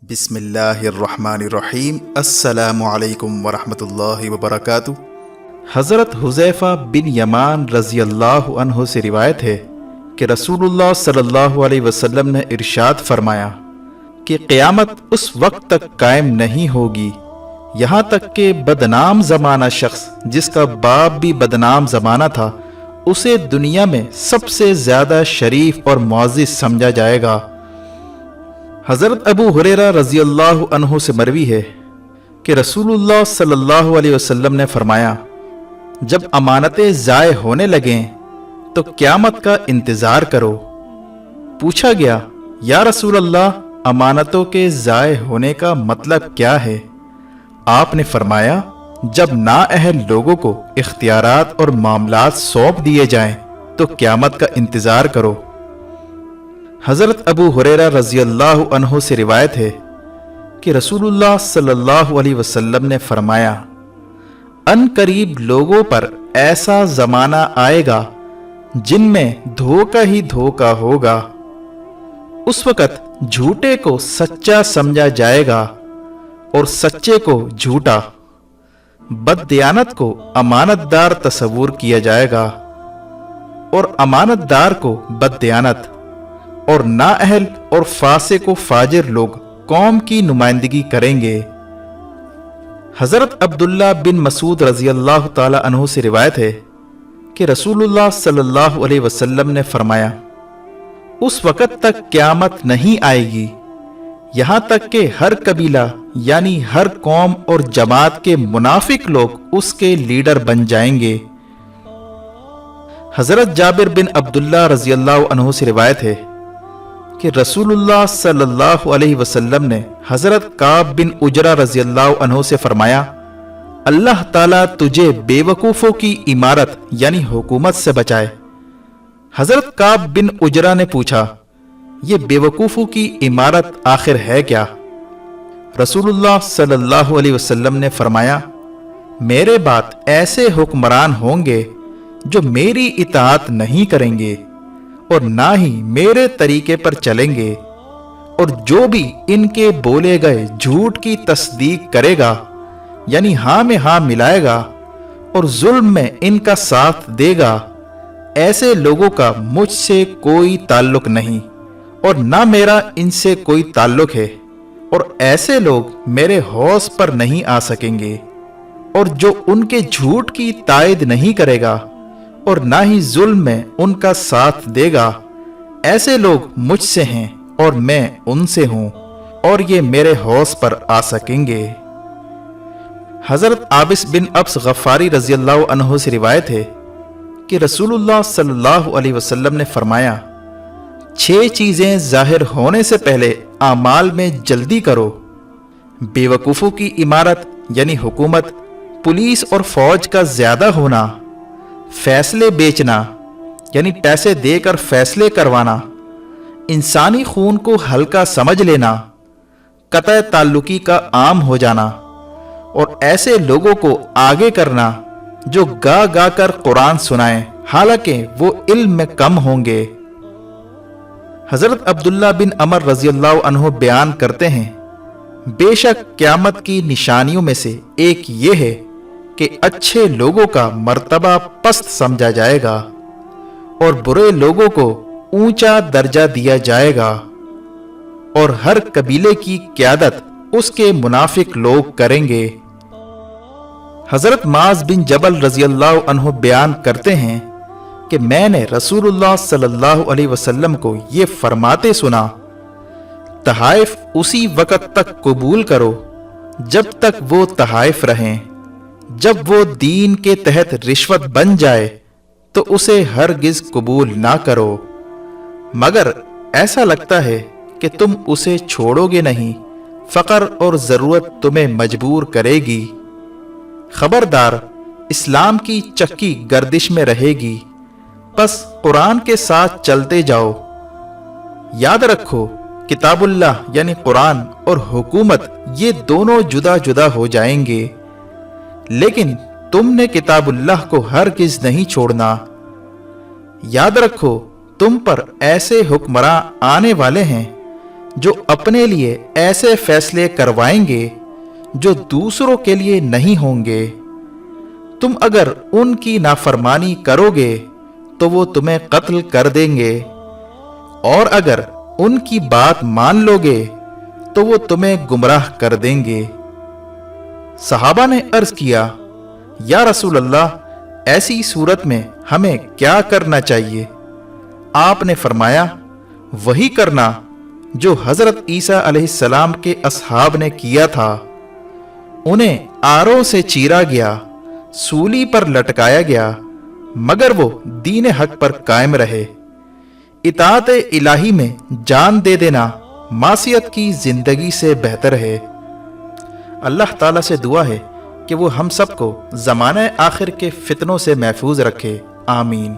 بسم اللہ الرحمن الرحیم۔ السلام علیکم ورحمۃ اللہ وبرکاتہ۔ حضرت حذیفہ بن یمان رضی اللہ عنہ سے روایت ہے کہ رسول اللہ صلی اللہ علیہ وسلم نے ارشاد فرمایا کہ قیامت اس وقت تک قائم نہیں ہوگی یہاں تک کہ بدنام زمانہ شخص جس کا باپ بھی بدنام زمانہ تھا اسے دنیا میں سب سے زیادہ شریف اور معزز سمجھا جائے گا۔ حضرت ابو ہریرہ رضی اللہ عنہ سے مروی ہے کہ رسول اللہ صلی اللہ علیہ وسلم نے فرمایا، جب امانتیں ضائع ہونے لگیں تو قیامت کا انتظار کرو۔ پوچھا گیا، یا رسول اللہ، امانتوں کے ضائع ہونے کا مطلب کیا ہے؟ آپ نے فرمایا، جب نااہل لوگوں کو اختیارات اور معاملات سونپ دیے جائیں تو قیامت کا انتظار کرو۔ حضرت ابو ہریرہ رضی اللہ عنہ سے روایت ہے کہ رسول اللہ صلی اللہ علیہ وسلم نے فرمایا، ان قریب لوگوں پر ایسا زمانہ آئے گا جن میں دھوکہ ہی دھوکہ ہوگا۔ اس وقت جھوٹے کو سچا سمجھا جائے گا اور سچے کو جھوٹا، بددیانت کو امانت دار تصور کیا جائے گا اور امانت دار کو بددیانت، اور نااہل اور فاسق و فاجر لوگ قوم کی نمائندگی کریں گے۔ حضرت عبداللہ بن مسعود رضی اللہ تعالی عنہ سے روایت ہے کہ رسول اللہ صلی اللہ علیہ وسلم نے فرمایا، اس وقت تک قیامت نہیں آئے گی یہاں تک کہ ہر قبیلہ یعنی ہر قوم اور جماعت کے منافق لوگ اس کے لیڈر بن جائیں گے۔ حضرت جابر بن عبداللہ رضی اللہ عنہ سے روایت ہے کہ رسول اللہ صلی اللہ علیہ وسلم نے حضرت کعب بن عجرہ رضی اللہ عنہ سے فرمایا، اللہ تعالیٰ تجھے بے وقوفوں کی امارت یعنی حکومت سے بچائے۔ حضرت کعب بن عجرہ نے پوچھا، یہ بے وقوفوں کی امارت آخر ہے کیا؟ رسول اللہ صلی اللہ علیہ وسلم نے فرمایا، میرے بعد ایسے حکمران ہوں گے جو میری اطاعت نہیں کریں گے اور نہ ہی میرے طریقے پر چلیں گے، اور جو بھی ان کے بولے گئے جھوٹ کی تصدیق کرے گا یعنی ہاں میں ہاں ملائے گا اور ظلم میں ان کا ساتھ دے گا، ایسے لوگوں کا مجھ سے کوئی تعلق نہیں اور نہ میرا ان سے کوئی تعلق ہے، اور ایسے لوگ میرے حوض پر نہیں آ سکیں گے، اور جو ان کے جھوٹ کی تائید نہیں کرے گا اور نہ ہی ظلم میں ان کا ساتھ دے گا، ایسے لوگ مجھ سے ہیں اور میں ان سے ہوں، اور یہ میرے حوض پر آ سکیں گے۔ حضرت عابس بن ابس غفاری رضی اللہ عنہ سے روایت ہے کہ رسول اللہ صلی اللہ علیہ وسلم نے فرمایا، 6 چیزیں ظاہر ہونے سے پہلے اعمال میں جلدی کرو: بے وقوفوں کی امارت یعنی حکومت، پولیس اور فوج کا زیادہ ہونا، فیصلے بیچنا یعنی پیسے دے کر فیصلے کروانا، انسانی خون کو ہلکا سمجھ لینا، قطع تعلقی کا عام ہو جانا، اور ایسے لوگوں کو آگے کرنا جو گا گا کر قرآن سنائیں حالانکہ وہ علم میں کم ہوں گے۔ حضرت عبداللہ بن عمر رضی اللہ عنہ بیان کرتے ہیں، بے شک قیامت کی نشانیوں میں سے ایک یہ ہے کہ اچھے لوگوں کا مرتبہ پست سمجھا جائے گا اور برے لوگوں کو اونچا درجہ دیا جائے گا، اور ہر قبیلے کی قیادت اس کے منافق لوگ کریں گے۔ حضرت معاذ بن جبل رضی اللہ عنہ بیان کرتے ہیں کہ میں نے رسول اللہ صلی اللہ علیہ وسلم کو یہ فرماتے سنا، تحائف اسی وقت تک قبول کرو جب تک وہ تحائف رہیں، جب وہ دین کے تحت رشوت بن جائے تو اسے ہرگز قبول نہ کرو، مگر ایسا لگتا ہے کہ تم اسے چھوڑو گے نہیں، فقر اور ضرورت تمہیں مجبور کرے گی۔ خبردار، اسلام کی چکی گردش میں رہے گی، بس قرآن کے ساتھ چلتے جاؤ۔ یاد رکھو، کتاب اللہ یعنی قرآن اور حکومت یہ دونوں جدا جدا ہو جائیں گے، لیکن تم نے کتاب اللہ کو ہرگز نہیں چھوڑنا۔ یاد رکھو، تم پر ایسے حکمراں آنے والے ہیں جو اپنے لیے ایسے فیصلے کروائیں گے جو دوسروں کے لیے نہیں ہوں گے۔ تم اگر ان کی نافرمانی کرو گے تو وہ تمہیں قتل کر دیں گے، اور اگر ان کی بات مان لو گے تو وہ تمہیں گمراہ کر دیں گے۔ صحابہ نے عرض کیا، یا رسول اللہ، ایسی صورت میں ہمیں کیا کرنا چاہیے؟ آپ نے فرمایا، وہی کرنا جو حضرت عیسیٰ علیہ السلام کے اصحاب نے کیا تھا۔ انہیں آروں سے چیرا گیا، سولی پر لٹکایا گیا، مگر وہ دین حق پر قائم رہے۔ اطاعت الہی میں جان دے دینا معصیت کی زندگی سے بہتر ہے۔ اللہ تعالیٰ سے دعا ہے کہ وہ ہم سب کو زمانہ آخر کے فتنوں سے محفوظ رکھے، آمین۔